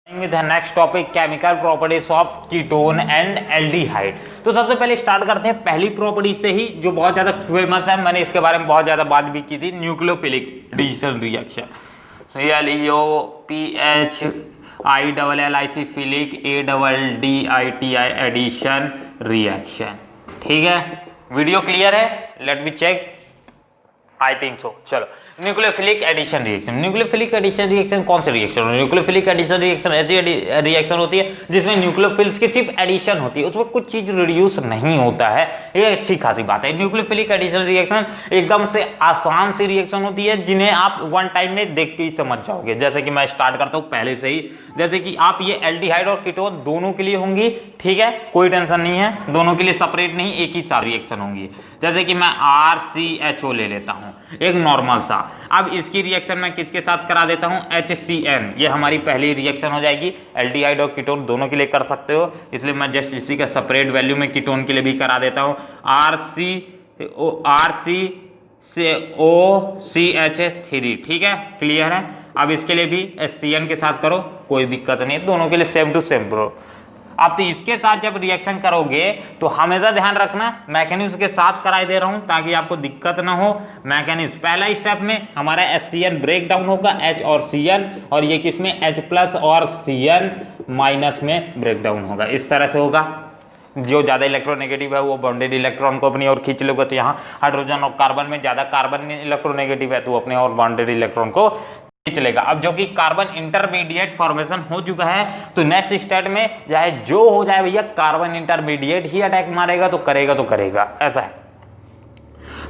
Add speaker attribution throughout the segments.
Speaker 1: with the next topic chemical properties of ketone and aldehyde। तो सबसे पहले start करते हैं पहली प्रॉपर्टी से ही जो बहुत ज्यादा फेमस है, मैंने इसके बारे में बहुत ज्यादा बात भी की थी, nucleophilic addition reaction. CLEOPHILLIC philic ADDITI addition reaction. ठीक है, वीडियो क्लियर है? Let me check, I think so. चलो, nucleophilic addition reaction. Nucleophilic addition reaction कौन सी रिएक्शन है? न्यूक्लियोफिलिक एडिशन रिएक्शन ऐसी रिएक्शन होती है जिसमें न्यूक्लियोफिल्स की सिर्फ एडिशन होती है, उसमें कुछ चीज रिड्यूस नहीं होता है। ये अच्छी खासी बात है। न्यूक्लियोफिलिक एडिशन रिएक्शन एकदम से आसान सी रिएक्शन होती है जिन्हें आप वन टाइम में देख के ही समझ जाओगे। जैसे कि मैं स्टार्ट करता हूं पहले से ही, जैसे कि आप ये एल्डिहाइड और कीटोन दोनों के लिए होंगी, ठीक है, कोई टेंशन नहीं है, दोनों के लिए सेपरेट नहीं, एक ही साथ रिएक्शन होंगी। जैसे कि मैं RCHO ले लेता हूं, एक नॉर्मल सा। अब इसकी रिएक्शन मैं किसके साथ करा देता हूं? HCN। ये हमारी पहली रिएक्शन हो जाएगी। एल्डिहाइड और कीटोन दोनों के लिए कर सकते हो, इसलिए मैं जस्ट इसी का सेपरेट वैल्यू में कीटोन के लिए भी करा देता हूं। RCOCH3। ठीक है, क्लियर है? अब इसके लिए भी HCN के साथ करो, कोई दिक्कत नहीं है, दोनों के लिए सेम टू सेम ब्रो। अब तो इसके साथ जब रिएक्शन करोगे तो हमेशा ध्यान रखना मैकेनिज्म के साथ कराई दे रहा हूं ताकि आपको दिक्कत ना हो। मैकेनिज्म पहला स्टेप में हमारा HCN ब्रेक डाउन होगा, H और CN, और ये किसमें H+ और CN- में ब्रेक डाउन होगा। इस तरह से होगा। जो ज्यादा इलेक्ट्रोनेगेटिव है वो बॉन्डेड इलेक्ट्रॉन को अपनी ओर खींच लोगे, तो यहाँ हाइड्रोजन और कार्बन में ज्यादा कार्बन इलेक्ट्रोनेगेटिव है तो अपने और बॉन्डेड इलेक्ट्रॉन को चलेगा। अब जो कि कार्बन इंटरमीडिएट फॉर्मेशन हो चुका है, तो नेक्स्ट स्टेट में चाहे जो हो जाए भैया, कार्बन इंटरमीडिएट ही अटैक मारेगा तो करेगा, ऐसा है।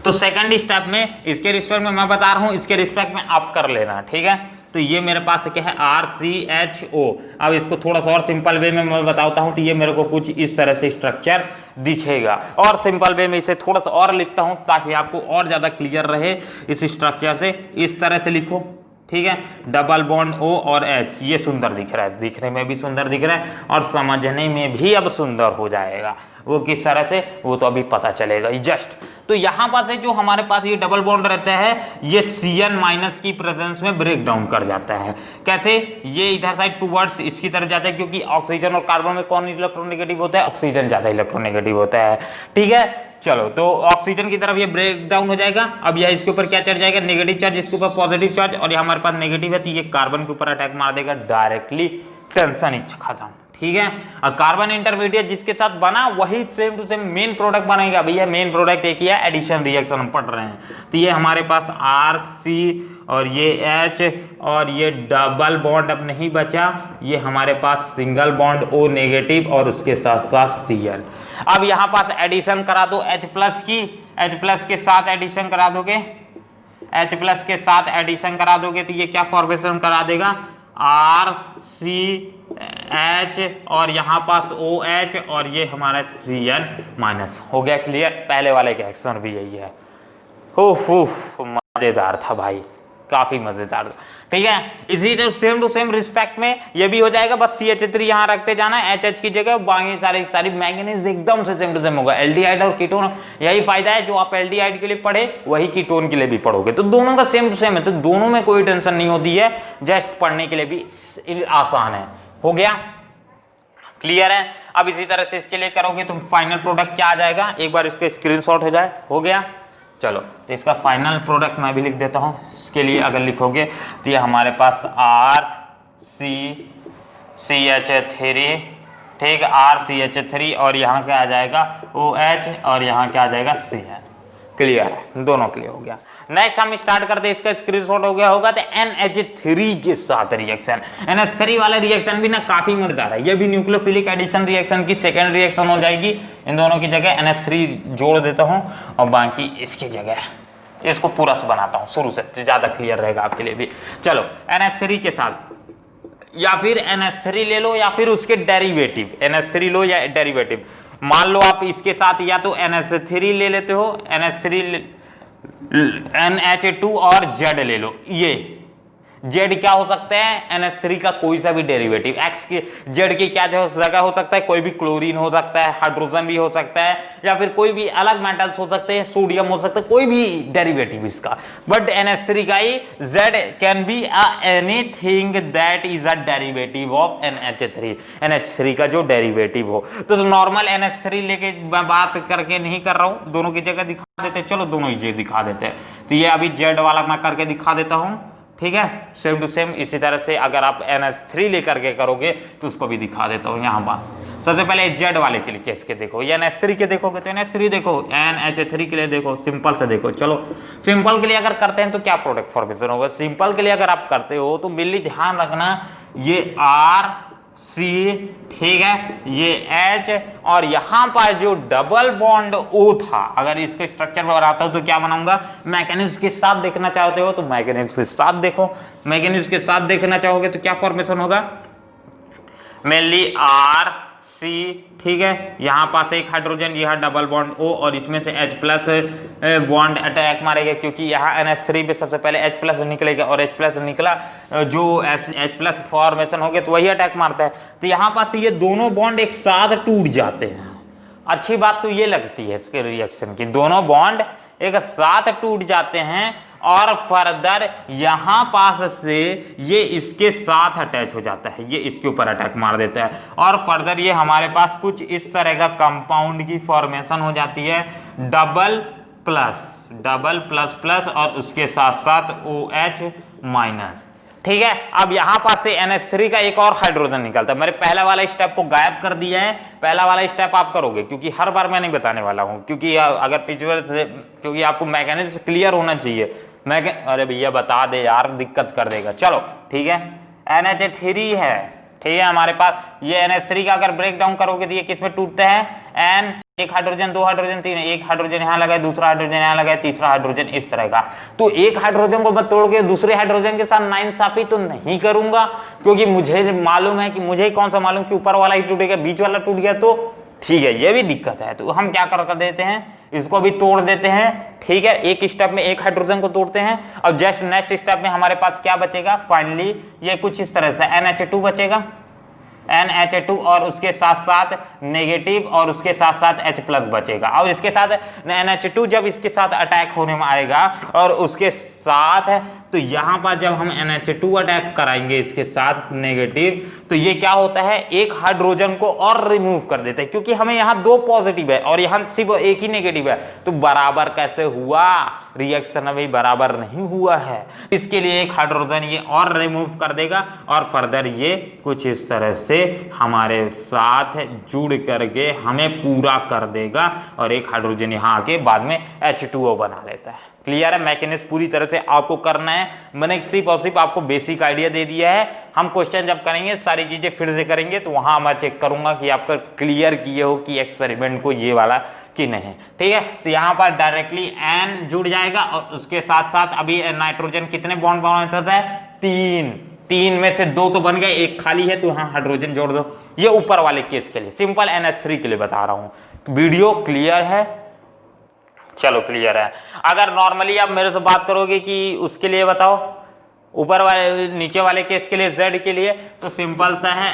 Speaker 1: तो सेकंड स्टेप में इसके रिस्पेक्ट में मैं बता रहा हूं, इसके रिस्पेक्ट में आप कर लेना, ठीक है। तो ये मेरे पास क्या है? RCHO। अब इसको थोड़ा सा और सिंपल वे में मैं बताता हूं, तो ये मेरे को कुछ इस तरह से स्ट्रक्चर दिखेगा, और सिंपल वे में इसे थोड़ा सा और लिखता हूं ताकि आपको और ज्यादा क्लियर रहे इस स्ट्रक्चर से। इस तरह से लिखो, ठीक है, डबल बॉन्ड O और H। ये सुंदर दिख रहा है, दिखने में भी सुंदर दिख रहा है और समझने में भी अब सुंदर हो जाएगा। वो किस तरह से, वो तो अभी पता चलेगा जस्ट। तो यहां पास है जो हमारे पास ये डबल बॉन्ड रहता है, ये CN- की प्रेजेंस में ब्रेक डाउन कर जाता है। कैसे? ये इधर साइड टुवर्ड्स इसकी तरफ जाता है, क्योंकि ऑक्सीजन और कार्बन में कौन इलेक्ट्रोनेगेटिव होता है? ऑक्सीजन ज्यादा इलेक्ट्रोनेगेटिव होता है, ठीक है। चलो, तो ऑक्सीजन की तरफ ये ब्रेक डाउन हो जाएगा। अब यह इसके ऊपर क्या चढ़ जाएगा? नेगेटिव चार्ज, इसके ऊपर पॉजिटिव चार्ज, और ये हमारे पास नेगेटिव है तो ये कार्बन के ऊपर अटैक मार देगा डायरेक्टली, टेंशन ही खत्म, ठीक है। और कार्बन इंटरमीडिएट जिसके साथ बना वही same to same main product बनाएगा। भैया मेन प्रोडक्ट एक ही है, एडिशन रिएक्शन हम पढ़ रहे हैं। तो ये हमारे पास RC और ये H और ये डबल बॉन्ड अब नहीं बचा, ये हमारे पास सिंगल बॉन्ड O नेगेटिव और उसके साथ साथ Cl। अब यहां पास एडिशन करा दो H+ की, H+ के साथ एडिशन करा दोगे, H+ के साथ एडिशन करा दोगे तो ये क्या फॉर्मेशन करा देगा? RCH और यहां पास OH और ये हमारा Cn-। हो गया क्लियर? पहले वाले का एक्शन भी यही है। मजेदार था भाई, काफी मजेदार था, ठीक है। इसी तरह सेम टू सेम रिस्पेक्ट में ये भी हो जाएगा, बस CH3 यहां रखते जाना है HH की जगह, बाकी सारी मैंगनीज एकदम से सेम टू सेम होगा। एल्डिहाइड और कीटोन, यही फायदा है, जो आप एल्डिहाइड के लिए पढ़े वही कीटोन के लिए भी पढ़ोगे, तो दोनों का सेम टू सेम है, तो दोनों में कोई टेंशन नहीं होती है, जस्ट पढ़ने के लिए भी आसान है। हो गया क्लियर है? अब इसी तरह से इसके लिए करोगे तो फाइनल प्रोडक्ट क्या आ जाएगा? एक बार इसके स्क्रीनशॉट हो जाए। हो गया? चलो, तो इसका फाइनल प्रोडक्ट मैं भी लिख देता हूं। इसके लिए अगर लिखोगे तो ये हमारे पास RCCH3, ठीक, RCH3 और यहाँ क्या आ जाएगा? OH और यहाँ क्या आ जाएगा? Cn। क्लियर है? दोनों क्लियर हो गया। नेक्स्ट हम स्टार्ट करते हैं, इसका स्क्रीनशॉट हो गया होगा, तो NH3 के साथ रिएक्शन। NH3 वाला रिएक्शन भी ना काफी मजेदार है, ये भी न्यूक्लियोफिलिक एडिशन रिएक्शन की सेकंड रिएक्शन हो जाएगी। इन दोनों की जगह NH3 जोड़ देता हूं और बाकी इसकी जगह इसको पूरा से बनाता हूं शुरू से, ज्यादा क्लियर रहेगा आपके लिए भी। चलो, NH3 के साथ, या फिर NH3 ले लो या फिर उसके डेरिवेटिव, NH3 लो या डेरिवेटिव। मान लो आप इसके साथ या तो NH3 ले लेते हो, NH2 और Z ले लो, जेड क्या हो सकते हैं, NH3 का कोई सा भी डेरिवेटिव, एक्स की जेड की क्या जगह हो सकता है, कोई भी क्लोरीन हो सकता है, हाइड्रोजन भी हो सकता है, या फिर कोई भी अलग मेटल्स हो सकते हैं, सोडियम हो सकता है, कोई भी डेरिवेटिव इसका, बट NH3 का ही Z can be anything that is a derivative of NH3, NH3 का जो डेरिवेटिव हो। तो नॉर्मल NH3 लेके मैं बात करके नहीं कर रहा हूं, दोनों की जगह दिखा देते हैं, चलो दोनों ही जगह दिखा देते हैं। तो ये अभी जेड वाला मैं करके दिखा देता हूं, ठीक है, सेम टू सेम। इसी तरह से अगर आप NH3 लेकर के करोगे तो उसको भी दिखा देता हूं यहां पर। सबसे पहले जेड वाले के लिए केस के देखो, या NH3 के देखोगे तो NH3 देखो, NH3 के लिए देखो, सिंपल से देखो। चलो सिंपल के लिए अगर करते हैं तो क्या प्रोडक्ट फॉर्मेशन होगा, सिंपल के लिए अगर आप करते हो तो मेनली ध्यान रखना ये RC, ठीक है, ये H, और यहां पर जो डबल बॉन्ड O था, अगर इसके स्ट्रक्चर में बनाता हूं तो क्या बनाऊंगा, मैकेनिज्म के साथ देखना चाहते हो तो मैकेनिज्म के साथ देखो, मैकेनिज्म के साथ देखना चाहोगे तो क्या फॉर्मेशन होगा, मेनली RC, ठीक है, यहां पास एक हाइड्रोजन, यह डबल बॉन्ड O, और इसमें से H प्लस बॉन्ड अटैक मारेगा, क्योंकि यहाँ NH3 पे सबसे पहले H प्लस निकलेगा, और H प्लस निकला जो H प्लस फॉर्मेशन हो गया तो वही अटैक मारता है। तो यहाँ पास ये दोनों बॉन्ड एक साथ टूट जाते हैं। अच्छी बात तो ये लगती है इसके रिएक्शन की, दोनों बॉन्ड एक साथ टूट जाते हैं, और फर्दर यहां पास से ये इसके साथ अटैच हो जाता है, ये इसके ऊपर अटैक मार देता है, और फर्दर ये हमारे पास कुछ इस तरह का कंपाउंड की फॉर्मेशन हो जाती है, डबल प्लस प्लस और उसके साथ साथ OH माइनस, ठीक है। अब यहां पास से NH3 का एक और हाइड्रोजन निकलता है। मैंने पहला वाला स्टेप को गायब कर दिया है, पहला वाला स्टेप आप करोगे, क्योंकि हर बार मैं नहीं बताने वाला हूं, क्योंकि अगर पिछले से, क्योंकि आपको मैकेनिज्म क्लियर होना चाहिए। अरे भैया बता दे यार, दिक्कत कर देगा। चलो ठीक है, NH3 है, ठीक है, हमारे पास ये NH3 का अगर ब्रेक डाउन करोगे तो ये किसमें टूटते हैं, N, एक हाइड्रोजन, दो हाइड्रोजन, तीन, एक हाइड्रोजन यहाँ लगा है, दूसरा हाइड्रोजन यहाँ लगा है, तीसरा हाइड्रोजन, इस तरह का। तो एक हाइड्रोजन को मैं तोड़ के दूसरे हाइड्रोजन के साथ नाइंसाफी तो नहीं करूंगा, क्योंकि मुझे मालूम है कि मुझे कौन सा मालूम कि ऊपर वाला ही टूटेगा, बीच वाला टूट गया तो ठीक है, ये भी दिक्कत है। तो हम क्या कर देते हैं, इसको भी तोड़ देते हैं, ठीक है, एक स्टेप में एक हाइड्रोजन को तोड़ते हैं, और जस्ट नेक्स्ट स्टेप में हमारे पास क्या बचेगा, फाइनली ये कुछ इस तरह से NH2 बचेगा, NH2, और उसके साथ साथ नेगेटिव, और उसके साथ साथ H प्लस बचेगा। और इसके साथ NH2 जब इसके साथ अटैक होने में आएगा और उसके साथ, तो यहां पर जब हम NH2 अटैक कराएंगे इसके साथ नेगेटिव, तो ये क्या होता है, एक हाइड्रोजन को और रिमूव कर देता है, क्योंकि हमें यहां दो पॉजिटिव है और यहां सिर्फ एक ही नेगेटिव है, तो बराबर कैसे हुआ, रिएक्शन अभी बराबर नहीं हुआ है, इसके लिए एक हाइड्रोजन ये और रिमूव कर देगा, और फर्दर ये कुछ इस तरह से हमारे साथ जुड़ करके हमें पूरा कर देगा, और एक हाइड्रोजन यहां आके बाद में H2O बना लेता है। क्लियर है, मैकेनिज्म पूरी तरह से आपको करना है, मैंने सिर्फ और सिर्फ आपको बेसिक आइडिया दे दिया है। हम क्वेश्चन जब करेंगे सारी चीजें फिर से करेंगे, तो वहां मैं चेक करूंगा कि आपका क्लियर किए हो कि एक्सपेरिमेंट को ये वाला कि नहीं, ठीक है। तो यहां पर डायरेक्टली N जुड़ जाएगा, और उसके साथ साथ अभी नाइट्रोजन कितने बॉन्ड बना सकता है, तीन में से दो तो बन गए, एक खाली है, तो यहां हाइड्रोजन जोड़ दो। ये ऊपर वाले केस के लिए, सिंपल NH3 के लिए बता रहा हूं। वीडियो क्लियर है, चलो क्लियर है। अगर नॉर्मली आप मेरे से बात करोगे कि उसके लिए बताओ, ऊपर वाले नीचे वाले केस के लिए Z के लिए, तो सिंपल सा है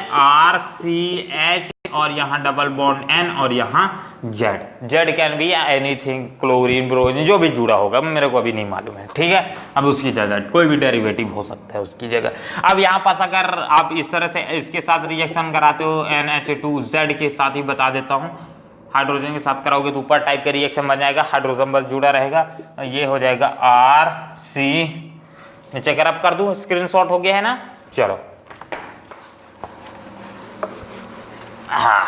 Speaker 1: RCH, और यहां डबल बॉन्ड N, और यहां Z can be anything, chlorine, bromine, जो भी जुड़ा होगा, मेरे को अभी नहीं मालूम है, ठीक है। अब उसकी जगह कोई भी डेरिवेटिव हो सकता है उसकी जगह। अब यहां पास अगर आप इस तरह से इसके साथ रिएक्शन कराते हो, NH2 Z के साथ ही बता देता हूं, हाइड्रोजन के साथ कराओगे तो ऊपर टाइप का रिएक्शन बन जाएगा, हाइड्रोजन बस जुड़ा रहेगा, ये हो जाएगा RC, नीचे अगर आप कर दूं, स्क्रीनशॉट हो गया है ना। चलो हाँ,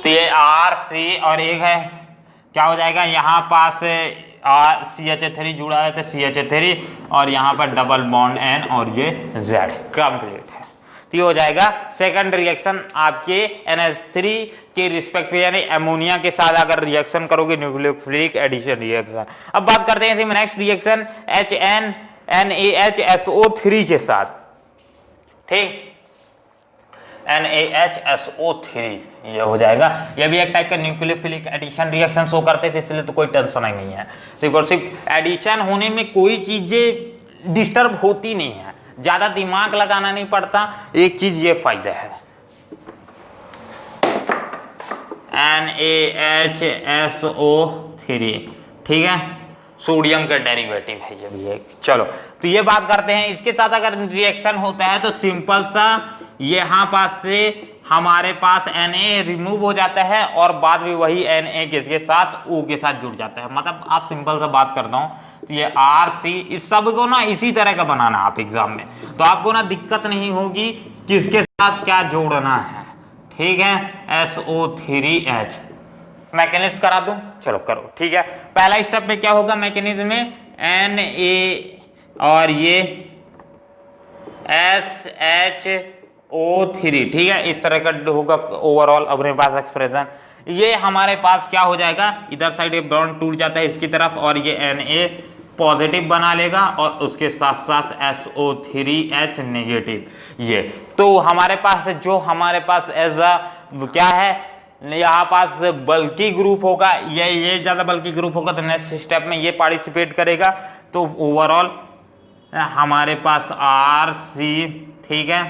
Speaker 1: तो ये RC, और एक है क्या हो जाएगा, यहां पास CH3 जुड़ा है तो CH3, और यहां पर डबल बॉन्ड N, और ये Z कंप्लीट है। तो ये हो जाएगा सेकंड रिएक्शन आपके NH3 के रिस्पेक्ट पे, यानी अमोनिया के साथ अगर रिएक्शन करोगे, न्यूक्लियोफिलिक एडिशन रिएक्शन। अब बात करते हैं नेक्स्ट रिएक्शन NaHSO3 के साथ, ठीक, NaHSO3 ये हो जाएगा, ये भी एक टाइप का न्यूक्लियोफिलिक एडिशन रिएक्शन शो करते थे, इसलिए तो कोई टेंशन ही नहीं है। सिर्फ और सिर्फ एडिशन होने में कोई चीजें डिस्टर्ब होती नहीं है, ज्यादा दिमाग लगाना नहीं पड़ता, एक चीज ये फायदा है। NaHSO3, ठीक है, सोडियम का डेरिवेटिव है ये भी है। चलो तो ये बात करते हैं, इसके साथ अगर रिएक्शन होता है तो सिंपल सा यहां पास से हमारे पास Na रिमूव हो जाता है और बाद में वही Na किसके साथ, O के साथ जुड़ जाता है। मतलब आप सिंपल सा बात करता हूं तो ये RC, इस सब को ना इसी तरह का बनाना आप एग्जाम में, तो आपको ना दिक्कत नहीं होगी किसके साथ क्या जोड़ना है, ठीक है। SO3H मैकेनिज्म करा दूं, चलो करो, ठीक है। पहला स्टेप में क्या होगा मैकेनिज्म में, Na और ये SHO3, ठीक है, इस तरह का होगा ओवरऑल अपने पास एक्सप्रेशन। ये हमारे पास क्या हो जाएगा, इधर साइड एक बॉन्ड टूट जाता है इसकी तरफ और ये Na पॉजिटिव बना लेगा और उसके साथ साथ SO3H नेगेटिव। ये तो हमारे पास जो हमारे पास एज क्या है, यहाँ पास बल्कि ग्रुप होगा, ये ज्यादा बल्कि ग्रुप होगा तो नेक्स्ट स्टेप में ये पार्टिसिपेट करेगा। तो ओवरऑल हमारे पास RC, ठीक है,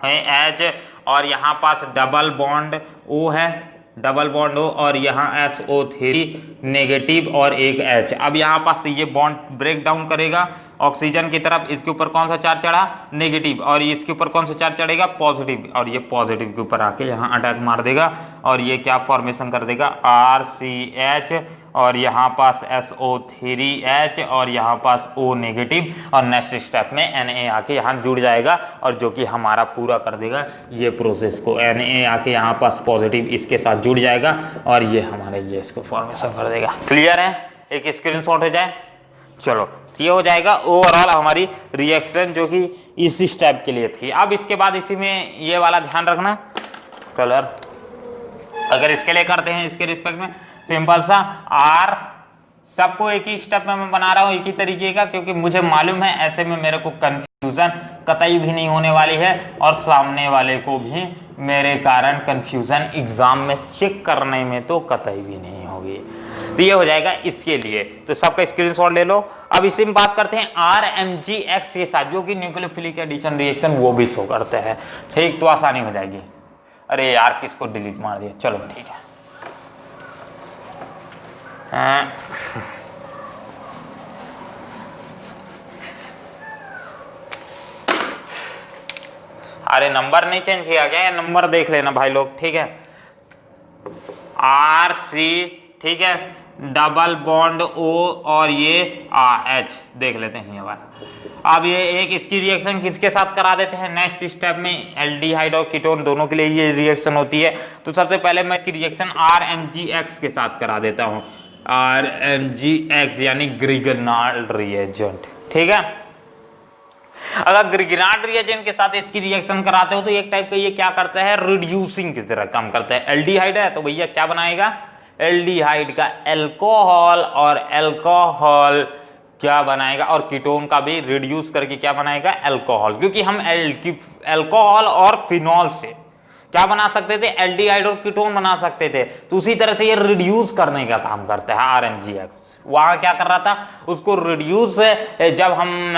Speaker 1: H और यहाँ पास डबल बॉन्ड O है, डबल बॉन्ड O और यहाँ SO3 नेगेटिव और एक H। अब यहाँ पास ये बॉन्ड ब्रेक डाउन करेगा ऑक्सीजन की तरफ, इसके ऊपर कौन सा चार्ज चढ़ा, नेगेटिव, और इसके ऊपर कौन सा चार्ज चढ़ेगा, पॉजिटिव, और ये पॉजिटिव के ऊपर आके यहाँ अटैक मार देगा और ये क्या फॉर्मेशन कर देगा, RCH और यहाँ पास SO3H और यहाँ पास O नेगेटिव, और नेक्स्ट स्टेप में Na आके यहाँ जुड़ जाएगा और जो कि हमारा पूरा कर देगा ये प्रोसेस को। Na आके यहाँ पास पॉजिटिव इसके साथ जुड़ जाएगा और ये हमारे ये इसको फॉर्मेशन कर देगा। क्लियर है, एक स्क्रीनशॉट हो जाए। चलो ये हो जाएगा ओवरऑल हमारी रिएक्शन जो कि इस स्टेप के लिए थी। अब इसके बाद इसी में ये वाला ध्यान रखना, कलर अगर इसके लिए करते हैं इसके रिस्पेक्ट में सिंपल सा R, सबको एक ही स्टेप में मैं बना रहा हूं एक ही तरीके का, क्योंकि मुझे मालूम है ऐसे में मेरे को कंफ्यूजन कतई भी नहीं होने वाली है और सामने वाले को भी मेरे कारण कंफ्यूजन एग्जाम में चेक करने में तो कतई भी नहीं होगी। तो ये हो जाएगा इसके लिए, तो सबका स्क्रीनशॉट ले लो। अब इसी में बात करते हैं RMgX के साथ, जो कि न्यूक्लियोफिलिक एडिशन रिएक्शन वो भी शो करते हैं, ठीक, तो आसानी हो जाएगी। अरे यार किसको डिलीट मार दिया, चलो ठीक है। अरे नंबर नहीं चेंज किया क्या, नंबर देख लेना भाई लोग, ठीक है। RC, ठीक है, डबल बॉन्ड O और ये H देख लेते हैं ये वाला। अब ये एक इसकी रिएक्शन किसके साथ करा देते हैं नेक्स्ट स्टेप में, एल्डिहाइड और कीटोन दोनों के लिए ये रिएक्शन होती है। तो सबसे पहले मैं इसकी रिएक्शन RMgX के साथ करा देता हूं, RMgX यानी ग्रिगनाल्ड रिएजेंट, ठीक है। अगर ग्रिगनाल्ड रिएजेंट के साथ इसकी रिएक्शन कराते हो तो एक टाइप का ये क्या करता है, रिड्यूसिंग की तरह काम करता है। एल्डिहाइड है तो भैया क्या बनाएगा, एल्डिहाइड का एल्कोहल, और एल्कोहल क्या बनाएगा, और कीटोन का भी रिड्यूस करके क्या बनाएगा, एल्कोहल। क्योंकि हम एल्कोहल और फिनॉल से क्या बना सकते थे, एल्डिहाइड और कीटोन बना सकते थे, तो उसी तरह से ये रिड्यूस करने का काम करता है RMgX। वहां क्या कर रहा था, उसको रिड्यूस, जब हम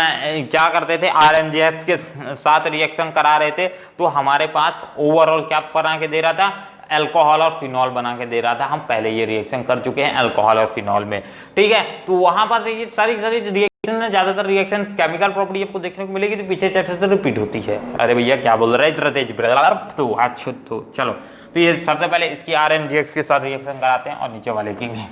Speaker 1: क्या करते थे RMgX के साथ रिएक्शन करा रहे थे तो हमारे पास ओवरऑल क्या बना के दे रहा था, अल्कोहल और फिनॉल बना के दे रहा था। हम पहले ये रिएक्शन कर चुके हैं अल्कोहल और फिनॉल में, ठीक है। तो वहां पर ये सारी रिएक्शन में ज्यादातर रिएक्शन केमिकल प्रॉपर्टी आपको देखने को मिलेगी तो पीछे चर्चा से रिपीट होती है। अरे भैया क्या बोल रहे हैं तेज, तो अच्छा तो चलो, तो ये सबसे पहले इसकी RMgX के साथ रिएक्शन कराते हैं और नीचे वाले की भी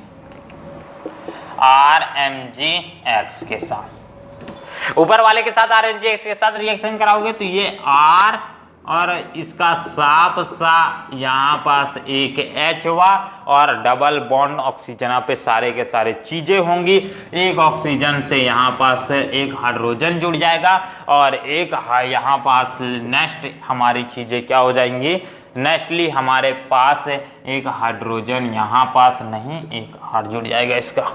Speaker 1: RMgX के साथ, ऊपर वाले के साथ RMgX के साथ रिएक्शन कराओगे तो ये R और इसका साफ सा यहाँ पास एक H हुआ और डबल बॉन्ड ऑक्सीजन पे सारे के सारे चीजें होंगी। एक ऑक्सीजन से यहाँ पास एक हाइड्रोजन जुड़ जाएगा और एक यहाँ पास नेक्स्ट हमारी चीजें क्या हो जाएंगी, नेक्स्टली हमारे पास एक हाइड्रोजन यहाँ पास नहीं, एक हार जुड़ जाएगा इसका।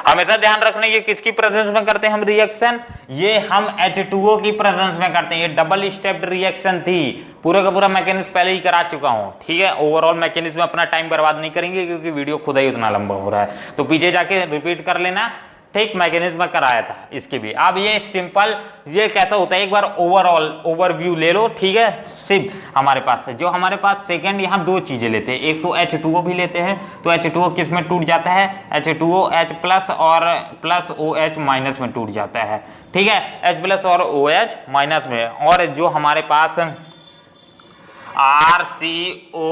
Speaker 1: हमेशा ध्यान रखना ये किसकी प्रेजेंस में करते हैं हम रिएक्शन, ये हम H2O की प्रेजेंस में करते हैं। ये डबल स्टेप्ड रिएक्शन थी, पूरा का पूरा मैकेनिज्म पहले ही करा चुका हूं, ठीक है। ओवरऑल मैकेनिज्म में अपना टाइम बर्बाद नहीं करेंगे क्योंकि वीडियो खुद ही उतना लंबा हो रहा है, तो पीछे जाके रिपीट कर लेना। ठीक मैकेनिज्म कराया था इसकी भी। अब ये सिंपल ये कैसा होता है एक बार ओवरऑल ओवरव्यू ले लो, ठीक है। सिर्फ हमारे पास है जो हमारे पास सेकंड यहाँ दो चीजें लेते हैं, एक तो H2O भी लेते हैं, तो H2O किस में टूट जाता है, H2O H प्लस और प्लस OH माइनस में टूट जाता है, ठीक है, H प्लस और OH माइनस में। और जो हमारे पास RCO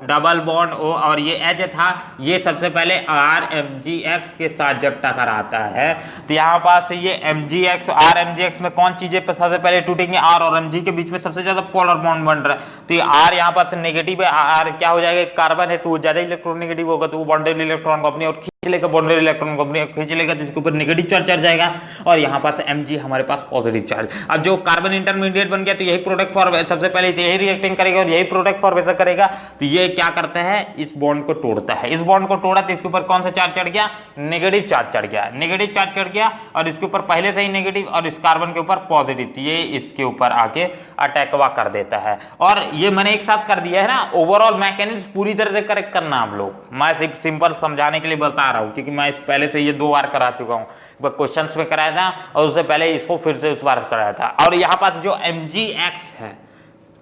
Speaker 1: डबल बॉन्ड O और ये H था, ये सबसे पहले RMgX के साथ जब टकराता है तो यहाँ पास ये MgX RMgX में कौन चीजें सबसे पहले टूटेंगे, R और Mg के बीच में सबसे ज्यादा पोलर बॉन्ड बन रहा है, तो ये R यहाँ पास नेगेटिव है, R क्या हो जाएगा, कार्बन है तो ज्यादा इलेक्ट्रोनेगेटिव होगा, तो वो बॉन्डेड इलेक्ट्रॉन को अपनी और खींच लेगा, बॉन्डेड इलेक्ट्रॉन को अपनी खींच लेगा, जिसके ऊपर नेगेटिव चार्ज चढ़ जाएगा, और यहाँ पास Mg हमारे पास पॉजिटिव चार्ज। अब जो कार्बन इंटरमीडिएट बन गया तो यही प्रोडक्ट फॉर्म सबसे पहले यही रिएक्टिंग करेगा और यही प्रोडक्ट फॉर्मेशन करेगा, तो ये क्या करता है, इस बॉन्ड को तोड़ता है। इस बॉन्ड को तोड़ा तो इसके ऊपर कौन सा चार्ज चढ़ गया, नेगेटिव चार्ज चढ़ गया, नेगेटिव चार्ज चढ़ गया, और इसके ऊपर पहले से ही नेगेटिव और इस कार्बन के ऊपर पॉजिटिव, तो ये इसके ऊपर आके अटैकवा कर देता है। और ये मैंने एक साथ कर दिया है ना, ओवरऑल मैकेनिज्म पूरी तरह से करेक्ट करना आप लोग, मैं सिर्फ सिंपल समझाने के लिए बता रहा हूं क्योंकि मैं इस पहले से ये 2 बार करा चुका हूं, क्वेश्चंस में कराया था और उससे पहले इसको फिर से उस बार कराया था। और यहाँ पास जो MgX है,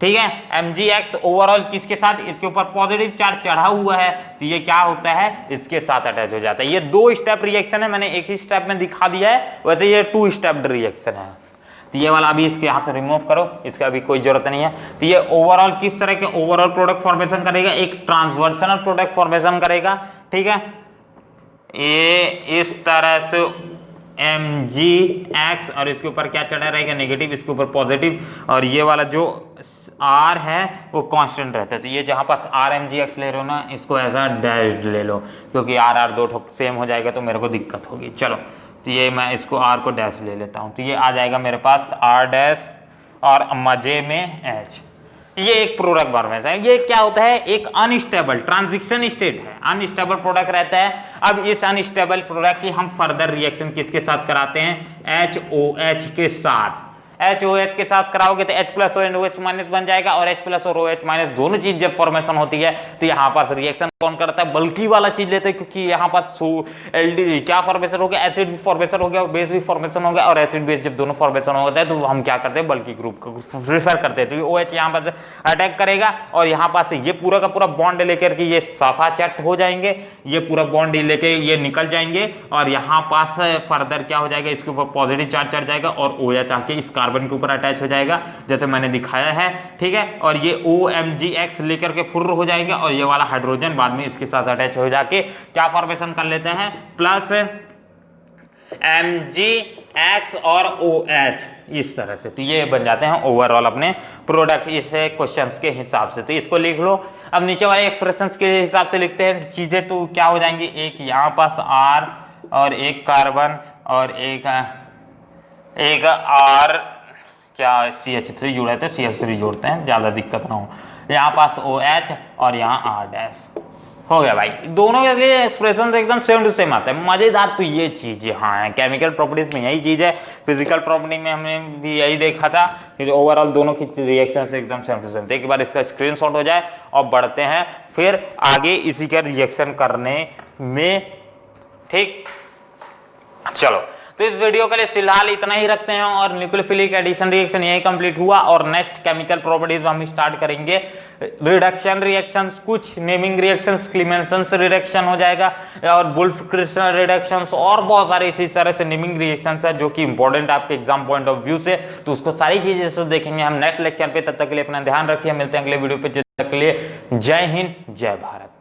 Speaker 1: ठीक है, MgX ओवरऑल किसके साथ, इसके ऊपर पॉजिटिव चार्ज चढ़ा हुआ है, तो ये क्या होता है, इसके साथ अटैच हो जाता है। ये 2 स्टेप रिएक्शन है, मैंने एक ही स्टेप में दिखा दिया है, वैसे ये 2 स्टेप रिएक्शन है। तो ये वाला अभी इसके यहां से रिमूव करो, इसका अभी कोई जरूरत नहीं है। तो ये ओवरऑल किस तरह के ओवरऑल प्रोडक्ट फॉर्मेशन करेगा, एक ट्रांसवर्सनल प्रोडक्ट फॉर्मेशन करेगा, ठीक है, ये इस तरह से MgX और इसके ऊपर क्या चढ़ा रहेगा, नेगेटिव, इसके ऊपर पॉजिटिव, और ये वाला जो R है वो कांस्टेंट रहता है। तो ये जहां पास RMgX ले रहे हो ना, इसको ऐसा डैश ले लो, क्योंकि R दो सेम हो जाएगा तो मेरे को दिक्कत होगी। चलो, तो ये मैं इसको R को डैश ले लेता हूं, तो ये आ जाएगा मेरे पास R डैश और मजे में H। ये एक प्रोडक्ट फॉर्मेशन है। ये क्या होता है, एक अनस्टेबल ट्रांजिशन स्टेट है, अनस्टेबल प्रोडक्ट रहता है। अब इस अनस्टेबल प्रोडक्ट की हम फर्दर रिएक्शन किसके साथ कराते हैं, HOH के साथ। HOH के साथ कराओगे तो H प्लस और OH माइनस बन जाएगा, और H प्लस और OH माइनस दोनों चीज जब फॉर्मेशन होती है तो यहाँ पास रिएक्शन कौन करता है, बल्कि वाला चीज लेते हैं, क्योंकि यहाँ पास LD क्या फॉर्मेशन हो गया, एसिड भी फॉर्मेशन हो गया, बेस भी फॉर्मेशन हो गया, और एसिड बेस जब दोनों फॉर्मेशन होता है तो हम क्या करते हैं, बल्कि ग्रुप को प्रेफर करते हैं। तो OH यहाँ पर अटैक करेगा और यहाँ पास ये पूरा का पूरा बॉन्ड लेकर के ये साफा चट हो जाएंगे, ये पूरा बॉन्ड लेके ये निकल जाएंगे, और यहाँ पास फर्दर क्या हो जाएगा, इसके ऊपर पॉजिटिव चार्ज चढ़ जाएगा और OH आके इस कार्बन के ऊपर अटैच हो जाएगा, जैसे मैंने दिखाया है, ठीक है। और ये OMgX लेकर के फुर्र हो जाएगा, और ये वाला हाइड्रोजन बाद में इसके साथ अटैच हो जाके क्या फॉर्मेशन कर लेते हैं, प्लस MgX और OH इस तरह से। तो ये बन जाते हैं ओवरऑल अपने प्रोडक्ट इस क्वेश्चंस के हिसाब से। तो इसको लिख लो। अब नीचे वाले एक्सप्रेशंस के हिसाब से लिखते हैं चीजें, तो क्या हो जाएंगी, एक यहाँ पास R और एक कार्बन और एक R क्या CH3 जोड़ा है, CH3 जोड़ते हैं, ज्यादा दिक्कत ना हो। यहाँ पास OH और यहाँ R डैश हो गया भाई। दोनों के लिए एक्सप्रेशन एकदम सेम टू सेम आता है। मजेदार तो ये चीज हाँ है, केमिकल प्रॉपर्टीज में यही चीज है, फिजिकल प्रॉपर्टी में हमने भी यही देखा था कि ओवरऑल दोनों की रिएक्शन से एकदम सेम टू सेम। एक बार इसका स्क्रीनशॉट हो जाए और बढ़ते हैं फिर आगे इसी का रिएक्शन करने में, ठीक। चलो, तो इस वीडियो के लिए फिलहाल इतना ही रखते हैं, और न्यूक्लियोफिलिक एडिशन रिएक्शन यही कंप्लीट हुआ, और नेक्स्ट केमिकल प्रॉपर्टीज हम स्टार्ट करेंगे रिडक्शन रिएक्शंस, कुछ नेमिंग रिएक्शंस, क्लीमेंसन्स रिडक्शन हो जाएगा, और वुल्फ क्रिस्टल रिडक्शंस, और बहुत सारे इसी तरह से नेमिंग रिएक्शंस है जो कि इंपॉर्टेंट आपके एग्जाम पॉइंट ऑफ व्यू से, तो उसको सारी चीजें से देखेंगे हम नेक्स्ट लेक्चर पे। तब तक के लिए अपना ध्यान रखिए, मिलते हैं अगले वीडियो पे। जब तक के लिए जय हिंद, जय भारत।